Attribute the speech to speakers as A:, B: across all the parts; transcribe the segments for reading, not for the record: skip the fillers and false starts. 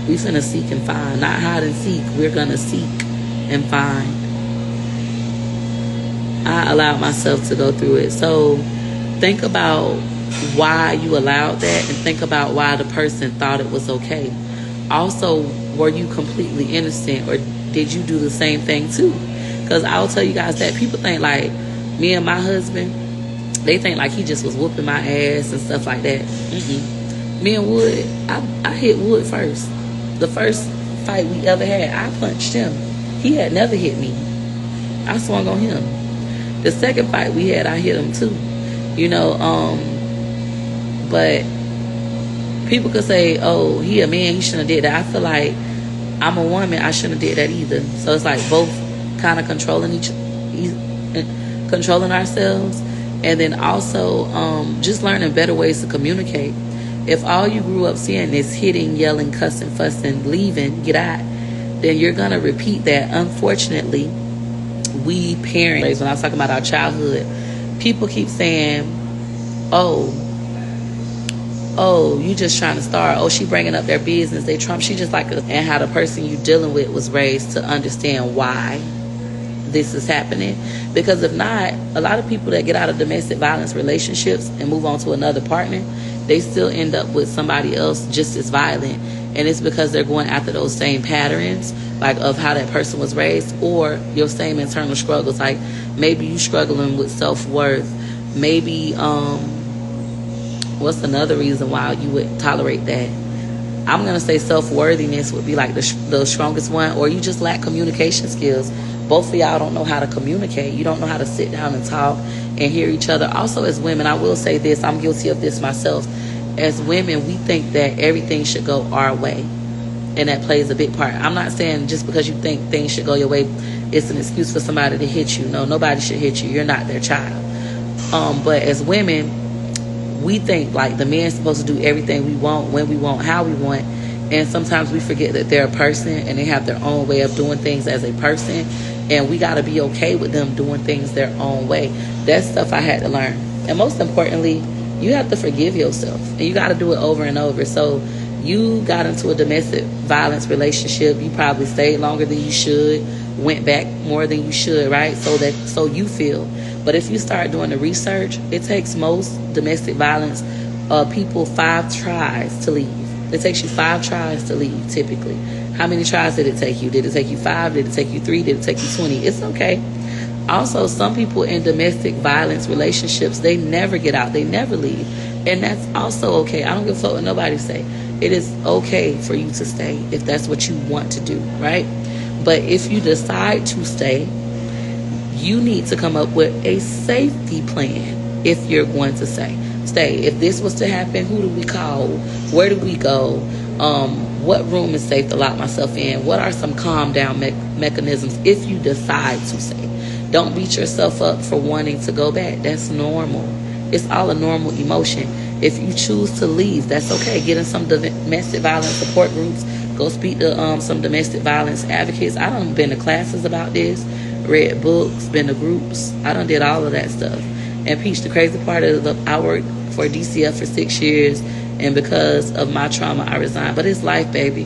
A: We finna seek and find, not hide and seek. We're gonna seek and find. I allowed myself to go through it. So think about why you allowed that, and think about why the person thought it was okay. Also, were you completely innocent, or did you do the same thing too? Because I'll tell you guys that people think like me and my husband, they think like he just was whooping my ass and stuff like that. Me and Wood, I hit Wood first. The first fight we ever had, I punched him. He had never hit me. I swung on him. The second fight we had, I hit him too. You know, but people could say, oh, he a man, he shouldn't have did that. I feel like I'm a woman, I shouldn't have did that either. So it's like both kind of controlling ourselves, and then also just learning better ways to communicate. If all you grew up seeing is hitting, yelling, cussing, fussing, leaving, get out, then you're going to repeat that. Unfortunately, we parents, when I was talking about our childhood, people keep saying, oh, you just trying to start. Oh, she bringing up their business. They Trump. She just like, and how the person you dealing with was raised to understand why this is happening. Because if not, a lot of people that get out of domestic violence relationships and move on to another partner, they still end up with somebody else just as violent. And it's because they're going after those same patterns, like of how that person was raised, or your same internal struggles. Like maybe you struggling with self-worth. Maybe what's another reason why you would tolerate that? I'm going to say self-worthiness would be like the strongest one, or you just lack communication skills. Both of y'all don't know how to communicate. You don't know how to sit down and talk and hear each other. Also, as women, I will say this, I'm guilty of this myself. As women, we think that everything should go our way, and that plays a big part. I'm not saying just because you think things should go your way, it's an excuse for somebody to hit you. No, nobody should hit you. You're not their child. But as women, we think like the man's supposed to do everything we want, when we want, how we want. And sometimes we forget that they're a person and they have their own way of doing things as a person. And we got to be okay with them doing things their own way. That's stuff I had to learn. And most importantly, you have to forgive yourself. And you got to do it over and over. So you got into a domestic violence relationship. You probably stayed longer than you should, went back more than you should, right? So you feel. But if you start doing the research, it takes most domestic violence people 5 tries to leave. It takes you 5 tries to leave, typically. How many tries did it take you? Did it take you 5? Did it take you 3? Did it take you 20? It's okay. Also, some people in domestic violence relationships, they never get out. They never leave. And that's also okay. I don't give a fuck what nobody say. It is okay for you to stay if that's what you want to do, right? But if you decide to stay, you need to come up with a safety plan if you're going to stay. If this was to happen, who do we call? Where do we go? What room is safe to lock myself in? What are some calm down mechanisms if you decide to stay? Don't beat yourself up for wanting to go back. That's normal. It's all a normal emotion. If you choose to leave, that's okay. Get in some domestic violence support groups. Go speak to some domestic violence advocates. I done been to classes about this, read books, been to groups. I done did all of that stuff. And Peach, the crazy part is I worked for DCF for 6 years, and because of my trauma, I resigned. But it's life, baby.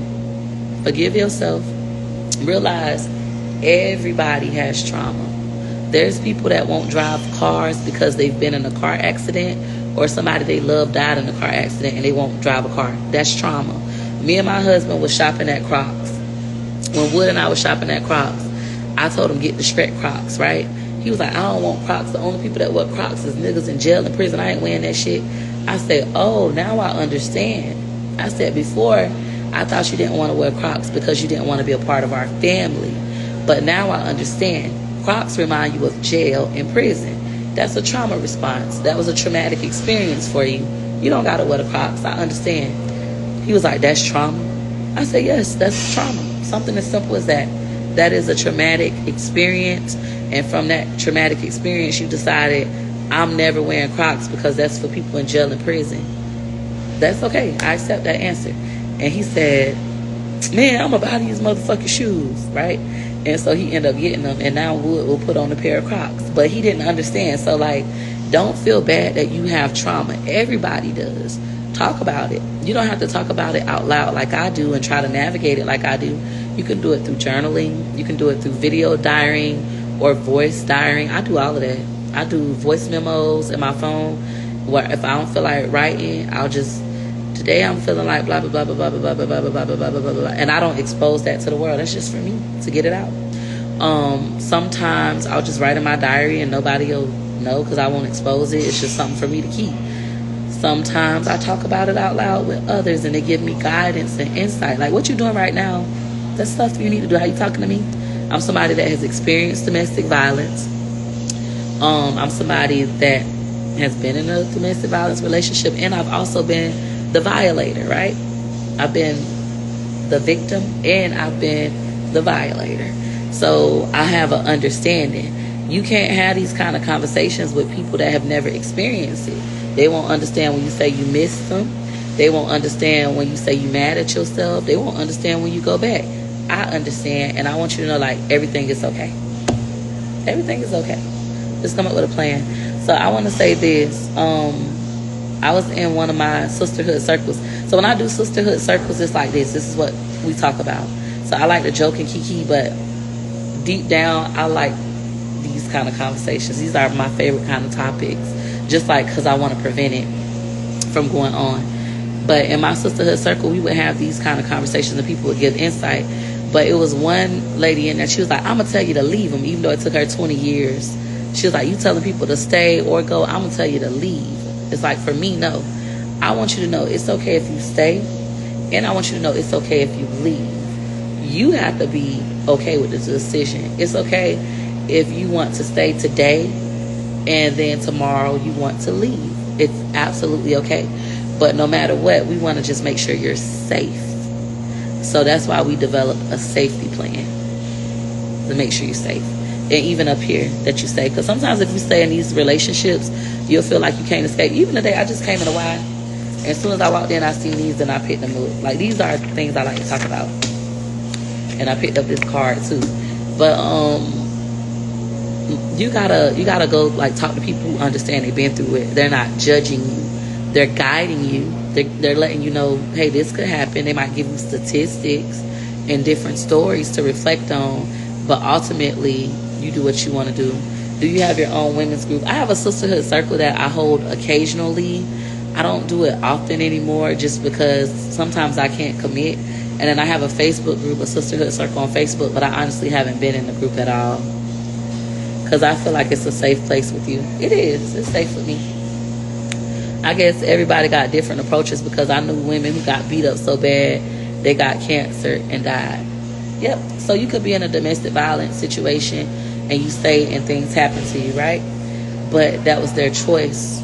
A: Forgive yourself. Realize everybody has trauma. There's people that won't drive cars because they've been in a car accident, or somebody they love died in a car accident and they won't drive a car. That's trauma. Me and my husband was shopping at Crocs. When Wood and I was shopping at Crocs, I told him get the Shrek Crocs, right? He was like, I don't want Crocs. The only people that wear Crocs is niggas in jail and prison. I ain't wearing that shit. I said, oh, now I understand. I said, before, I thought you didn't want to wear Crocs because you didn't want to be a part of our family. But now I understand. Crocs remind you of jail and prison. That's a trauma response. That was a traumatic experience for you. You don't got to wear the Crocs. I understand. He was like, that's trauma? I said, yes, that's trauma. Something as simple as that. That is a traumatic experience. And from that traumatic experience, you decided, I'm never wearing Crocs because that's for people in jail and prison. That's okay. I accept that answer. And he said, man, I'm about these motherfucking shoes, right? And so he ended up getting them. And now Wood will put on a pair of Crocs. But he didn't understand. So, like, don't feel bad that you have trauma. Everybody does. talk about it. You don't have to talk about it out loud like I do and try to navigate it like I do. You can do it through journaling. You can do it through video diarying or voice diarying. I do all of that. I do voice memos in my phone where if I don't feel like writing, I'll just, today I'm feeling like blah, blah, blah, blah, blah, blah, blah, blah, blah, blah, blah, blah, blah, blah. And I don't expose that to the world. That's just for me to get it out. Sometimes I'll just write in my diary and nobody will know because I won't expose it. It's just something for me to keep. Sometimes I talk about it out loud with others and they give me guidance and insight. Like, what you doing right now? That's stuff you need to do. How you talking to me? I'm somebody that has experienced domestic violence. I'm somebody that has been in a domestic violence relationship, and I've also been the violator, right? I've been the victim and I've been the violator. So I have an understanding. You can't have these kind of conversations with people that have never experienced it. They won't understand when you say you missed them. They won't understand when you say you mad at yourself. They won't understand when you go back. I understand, and I want you to know, like, everything is okay. Everything is okay. Just come up with a plan. So I want to say this. I was in one of my sisterhood circles. So when I do sisterhood circles, it's like this. This is what we talk about. So I like to joke and kiki, but deep down, I like these kind of conversations. These are my favorite kind of topics, just like because I want to prevent it from going on. But in my sisterhood circle, we would have these kind of conversations and people would give insight. But it was one lady in there, she was like, I'm going to tell you to leave them, even though it took her 20 years. She was like, you telling people to stay or go, I'm going to tell you to leave. It's like, for me, no. I want you to know it's okay if you stay, and I want you to know it's okay if you leave. You have to be okay with this decision. It's okay if you want to stay today and then tomorrow you want to leave. It's absolutely okay. But no matter what, we want to just make sure you're safe. So that's why we develop a safety plan, to make sure you're safe. And even up here, that you stay. Because sometimes if you stay in these relationships, you'll feel like you can't escape. Even today, I just came in a while. And as soon as I walked in, I seen these, and I picked them up. Like, these are things I like to talk about. And I picked up this card, too. But, you gotta go, like, talk to people who understand they've been through it. They're not judging you. They're guiding you. They're letting you know, hey, this could happen. They might give you statistics and different stories to reflect on. But ultimately, you do what you want to do. Do you have your own women's group? I have a sisterhood circle that I hold occasionally. I don't do it often anymore just because sometimes I can't commit. And then I have a Facebook group, a sisterhood circle on Facebook, but I honestly haven't been in the group at all. Because I feel like it's a safe place with you. It is. It's safe with me. I guess everybody got different approaches because I knew women who got beat up so bad they got cancer and died. Yep. So you could be in a domestic violence situation and you stay and things happen to you, right? But that was their choice.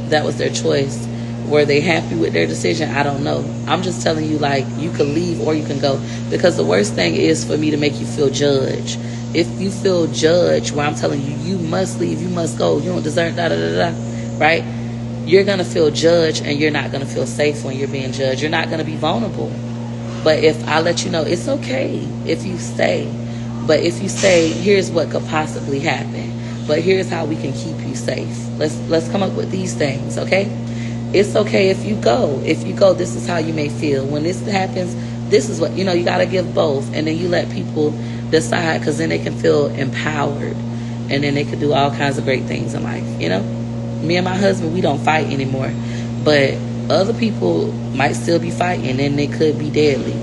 A: That was their choice. Were they happy with their decision? I don't know. I'm just telling you, like, you can leave or you can go. Because the worst thing is for me to make you feel judged. If you feel judged where I'm telling you, you must leave, you must go, you don't deserve da-da-da-da, right? You're going to feel judged and you're not going to feel safe when you're being judged. You're not going to be vulnerable. But if I let you know, it's okay if you stay. But if you say, here's what could possibly happen, but here's how we can keep you safe. Let's come up with these things, okay? It's okay if you go. If you go, this is how you may feel. When this happens, this is what, you got to give both. And then you let people decide, because then they can feel empowered. And then they can do all kinds of great things in life, Me and my husband, we don't fight anymore. But other people might still be fighting, and they could be deadly.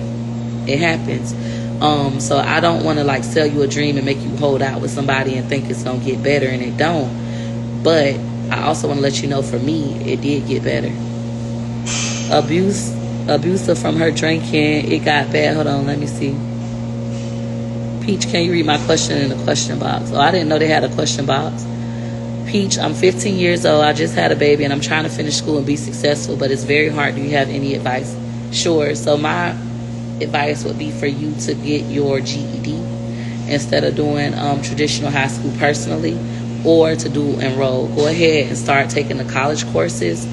A: It happens. So I don't want to, like, sell you a dream and make you hold out with somebody and think it's going to get better, and it don't. But I also want to let you know, for me, it did get better. Abusive from her drinking, it got bad. Hold on, let me see. Peach, can you read my question in the question box? Oh, I didn't know they had a question box. Peach, I'm 15 years old. I just had a baby, and I'm trying to finish school and be successful, but it's very hard. Do you have any advice? Sure. So my advice would be for you to get your GED instead of doing traditional high school personally, or to do enroll. Go ahead and start taking the college courses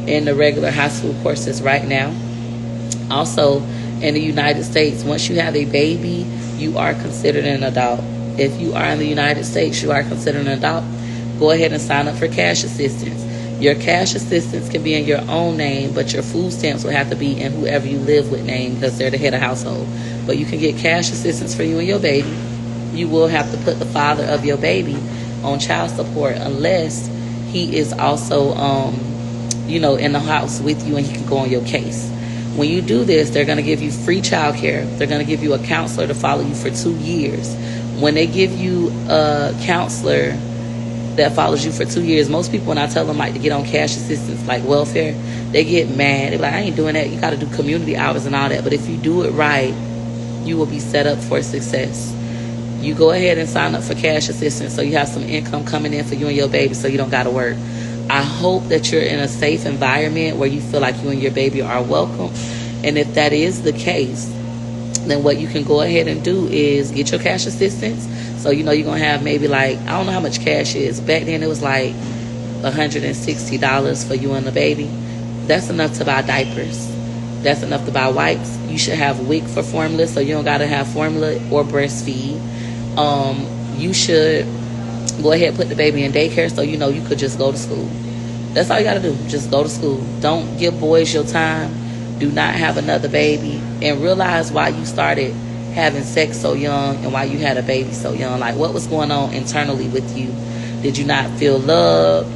A: and the regular high school courses right now. Also, in the United States, once you have a baby, you are considered an adult. If you are in the United States, you are considered an adult. Go ahead and sign up for cash assistance. Your cash assistance can be in your own name, but your food stamps will have to be in whoever you live with name because they're the head of household. But you can get cash assistance for you and your baby. You will have to put the father of your baby on child support unless he is also, in the house with you and he can go on your case. When you do this, they're going to give you free child care. They're going to give you a counselor to follow you for 2 years. When they give you a counselor that follows you for 2 years, most people, when I tell them like to get on cash assistance, like welfare, they get mad. They're like, I ain't doing that. You got to do community hours and all that. But if you do it right, you will be set up for success. You go ahead and sign up for cash assistance so you have some income coming in for you and your baby so you don't got to work. I hope that you're in a safe environment where you feel like you and your baby are welcome. And if that is the case, then what you can go ahead and do is get your cash assistance. So, you're going to have maybe like, I don't know how much cash is. Back then it was like $160 for you and the baby. That's enough to buy diapers. That's enough to buy wipes. You should have WIC for formula so you don't got to have formula or breastfeed. You should go ahead and put the baby in daycare so you could just go to school. That's all you got to do. Just go to school. Don't give boys your time. Do not have another baby. And realize why you started having sex so young and why you had a baby so young. Like, what was going on internally with you? Did you not feel loved?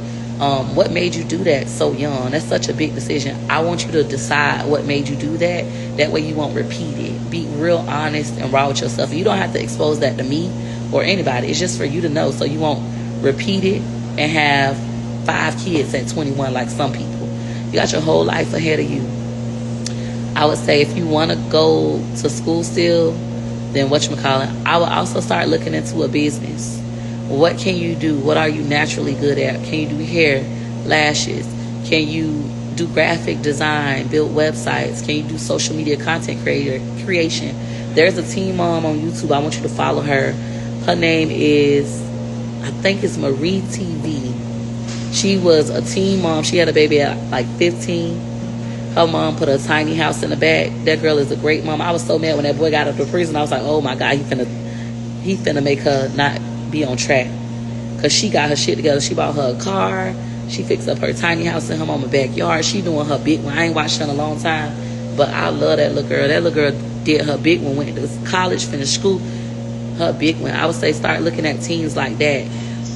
A: What made you do that so young? That's such a big decision. I want you to decide what made you do that. That way you won't repeat it. Be real honest and raw with yourself. You don't have to expose that to me or anybody. It's just for you to know so you won't repeat it and have 5 kids at 21 like some people. You got your whole life ahead of you. I would say if you want to go to school still, then I would also start looking into a business. What can you do? What are you naturally good at? Can you do hair, lashes? Can you do graphic design, build websites? Can you do social media content creation? There's a teen mom on YouTube. I want you to follow her. Her name is, I think it's Marie TV. She was a teen mom. She had a baby at like 15. Her mom put a tiny house in the back. That girl is a great mom. I was so mad when that boy got out of prison. I was like, oh my God, he finna make her not be on track. Because she got her shit together. She bought her a car. She fixed up her tiny house in her mama's backyard. She doing her big one. I ain't watched her in a long time. But I love that little girl. That little girl did her big one. Went to college, finished school. Her big one. I would say start looking at teens like that.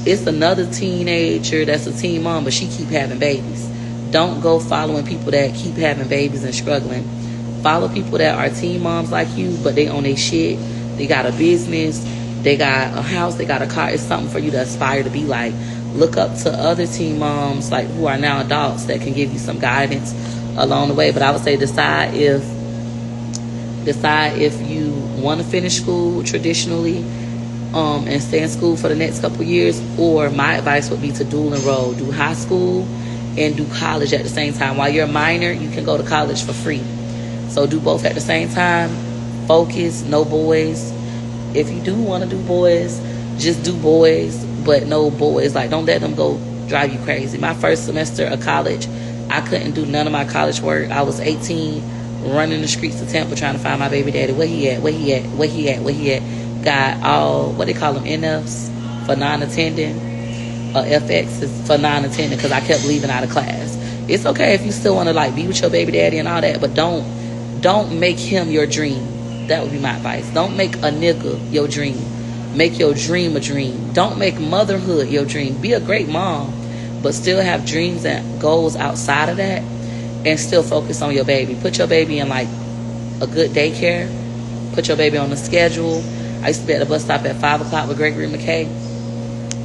A: It's another teenager that's a teen mom, but she keep having babies. Don't go following people that keep having babies and struggling. Follow people that are teen moms like you, but they own their shit. They got a business. They got a house. They got a car. It's something for you to aspire to be like. Look up to other teen moms like who are now adults that can give you some guidance along the way. But I would say decide if you want to finish school traditionally and stay in school for the next couple years, or my advice would be to dual enroll. Do high school and do college at the same time. While you're a minor, you can go to college for free. So do both at the same time. Focus, no boys. If you do want to do boys, just do boys, but no boys. Like, don't let them go drive you crazy. My first semester of college, I couldn't do none of my college work. I was 18, running the streets of Tampa trying to find my baby daddy. Where he at? Got all, what they call them, NFs for non-attending. FX is for non-attending because I kept leaving out of class. It's okay if you still want to like be with your baby daddy and all that, but don't make him your dream. That would be my advice. Don't make a nigga your dream. Make your dream a dream. Don't make motherhood your dream. Be a great mom, but still have dreams and goals outside of that, and still focus on your baby. Put your baby in like a good daycare. Put your baby on the schedule. I used to be at the bus stop at 5 o'clock with Gregory McKay,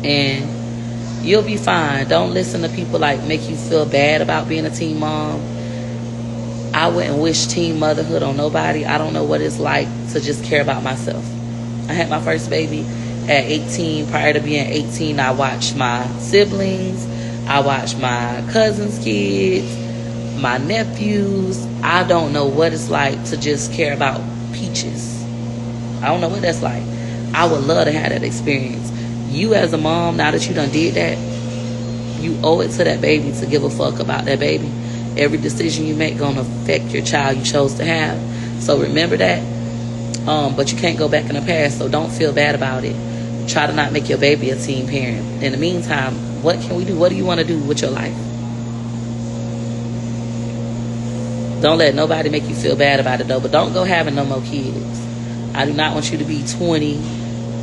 A: and you'll be fine. Don't listen to people like make you feel bad about being a teen mom. I wouldn't wish teen motherhood on nobody. I don't know what it's like to just care about myself. I had my first baby at 18. Prior to being 18, I watched my siblings. I watched my cousins' kids, my nephews. I don't know what it's like to just care about peaches. I don't know what that's like. I would love to have that experience. You as a mom, now that you done did that, you owe it to that baby to give a fuck about that baby. Every decision you make gonna affect your child you chose to have. So remember that. But you can't go back in the past, so don't feel bad about it. Try to not make your baby a teen parent. In the meantime, what can we do? What do you want to do with your life? Don't let nobody make you feel bad about it, though. But don't go having no more kids. I do not want you to be 20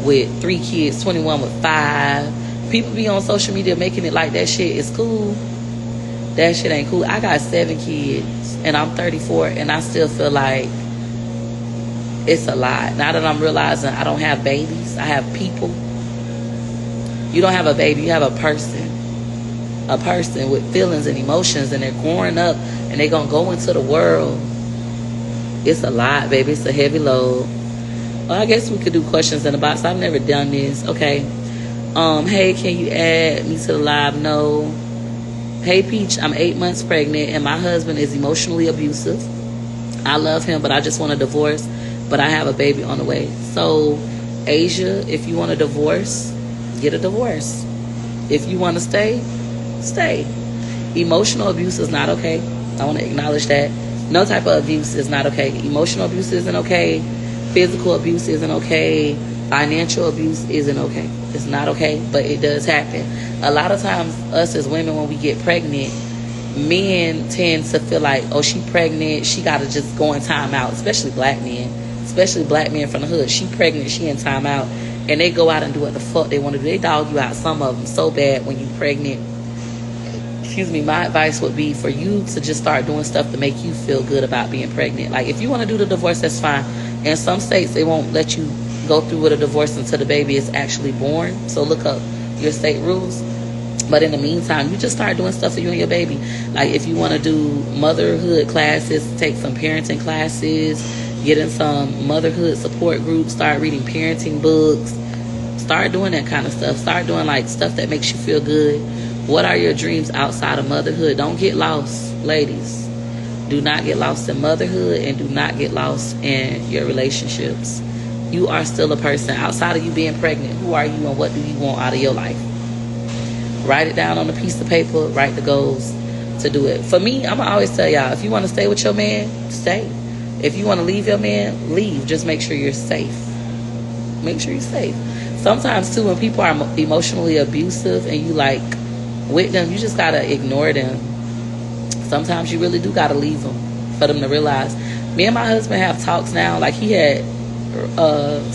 A: with 3 kids, 21 with 5. People be on social media making it like that shit is cool. That shit ain't cool. I got 7 kids, and I'm 34, and I still feel like it's a lot. Now that I'm realizing I don't have babies, I have people. You don't have a baby, you have a person. A person with feelings and emotions, and they're growing up, and they're gonna go into the world. It's a lot, baby. It's a heavy load. Well, I guess we could do questions in the box. I've never done this. Okay. Hey, can you add me to the live? No. Hey, Peach, I'm 8 months pregnant, and my husband is emotionally abusive. I love him, but I just want a divorce, but I have a baby on the way. So, Asia, if you want a divorce, get a divorce. If you want to stay, stay. Emotional abuse is not okay. I want to acknowledge that. No type of abuse is not okay. Emotional abuse isn't okay. Physical abuse isn't okay. Financial abuse isn't okay. It's not okay, but it does happen. A lot of times, us as women, when we get pregnant, men tend to feel like, oh, she pregnant, she got to just go in time out, especially black men. Especially black men from the hood. She pregnant, she in time out. And they go out and do what the fuck they want to do. They dog you out, some of them, so bad when you pregnant. Excuse me, my advice would be for you to just start doing stuff to make you feel good about being pregnant. Like, if you want to do the divorce, that's fine. In some states, they won't let you go through with a divorce until the baby is actually born. So look up your state rules. But in the meantime, you just start doing stuff for you and your baby. Like, if you want to do motherhood classes, take some parenting classes, get in some motherhood support groups, start reading parenting books, start doing that kind of stuff. Start doing, like, stuff that makes you feel good. What are your dreams outside of motherhood? Don't get lost, ladies. Do not get lost in motherhood, and do not get lost in your relationships. You are still a person. Outside of you being pregnant, who are you and what do you want out of your life? Write it down on a piece of paper. Write the goals to do it. For me, I'm going to always tell y'all, if you want to stay with your man, stay. If you want to leave your man, leave. Just make sure you're safe. Make sure you're safe. Sometimes, too, when people are emotionally abusive and you, like, with them, you just got to ignore them. Sometimes you really do got to leave them for them to realize. Me and my husband have talks now. Like, he had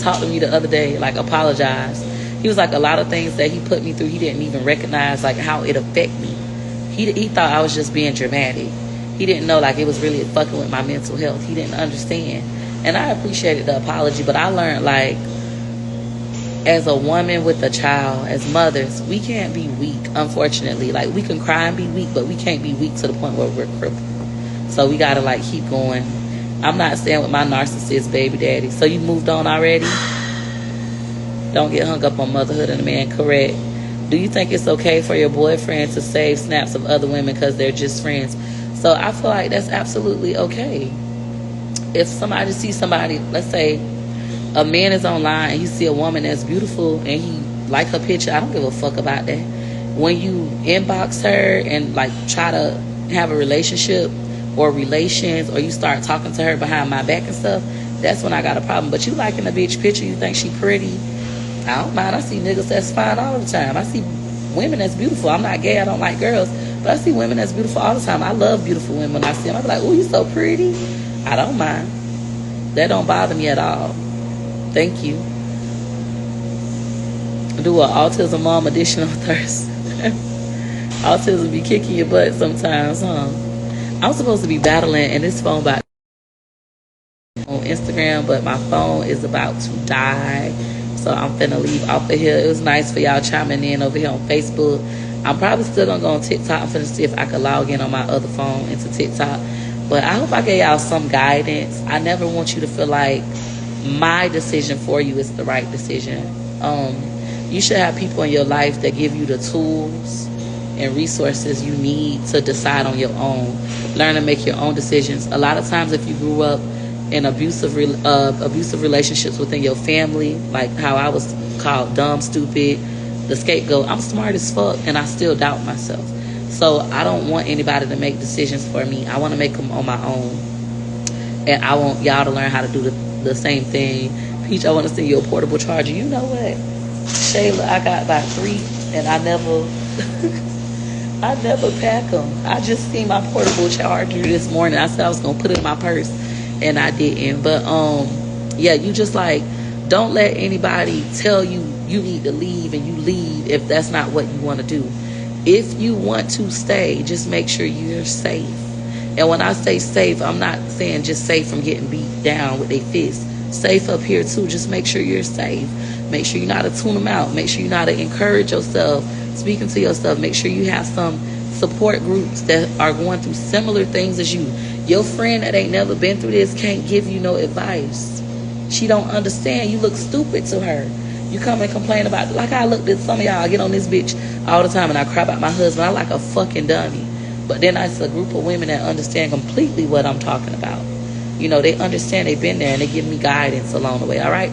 A: talked to me the other day, like, apologized. He was like, a lot of things that he put me through, he didn't even recognize, like, how it affected me. He thought I was just being dramatic. He didn't know, like, it was really fucking with my mental health. He didn't understand. And I appreciated the apology, but I learned, like, as a woman with a child, as mothers, we can't be weak, unfortunately. Like, we can cry and be weak, but we can't be weak to the point where we're crippled. So we gotta, like, keep going. I'm not staying with my narcissist baby daddy. So you moved on already? Don't get hung up on motherhood and a man. Correct. Do you think it's okay for your boyfriend to save snaps of other women because they're just friends? So I feel like that's absolutely okay. If somebody sees somebody, let's say a man is online and you see a woman that's beautiful and he like her picture, I don't give a fuck about that. When you inbox her and, like, try to have a relationship or relations, or you start talking to her behind my back and stuff, that's when I got a problem. But you liking a bitch picture, you think she pretty, I don't mind. I see niggas that's fine all the time. I see women that's beautiful. I'm not gay, I don't like girls, but I see women that's beautiful all the time. I love beautiful women. When I see them, I be like, oh, you so pretty. I don't mind. That don't bother me at all. Thank you. Do an autism mom edition on Thursday. Autism be kicking your butt sometimes, huh? I'm supposed to be battling in this phone by on Instagram, but my phone is about to die. So I'm finna leave off of here. It was nice for y'all chiming in over here on Facebook. I'm probably still gonna go on TikTok. I'm finna see if I can log in on my other phone into TikTok. But I hope I gave y'all some guidance. I never want you to feel like my decision for you is the right decision. You should have people in your life that give you the tools and resources you need to decide on your own. Learn to make your own decisions. A lot of times, if you grew up in abusive relationships within your family, like how I was called dumb, stupid, the scapegoat, I'm smart as fuck and I still doubt myself. So I don't want anybody to make decisions for me. I want to make them on my own. And I want y'all to learn how to do the same thing. Peach, I want to send you a portable charger. You know what, Shayla, I got about 3 and I never I never pack them. I just seen my portable charger this morning. I said I was gonna put it in my purse, and I didn't. But yeah, you just like, don't let anybody tell you you need to leave and you leave if that's not what you want to do. If you want to stay, just make sure you're safe. And when I say safe, I'm not saying just safe from getting beat down with their fists. Safe up here too. Just make sure you're safe. Make sure you know how to tune them out. Make sure you know how to encourage yourself, speaking to yourself. Make sure you have some support groups that are going through similar things as you. Your friend that ain't never been through this can't give you no advice. She don't understand. You look stupid to her. You come and complain about, like I looked at some of y'all, I get on this bitch all the time and I cry about my husband. I like a fucking dummy. But then it's a group of women that understand completely what I'm talking about. You know, they understand, they've been there, and they give me guidance along the way, all right?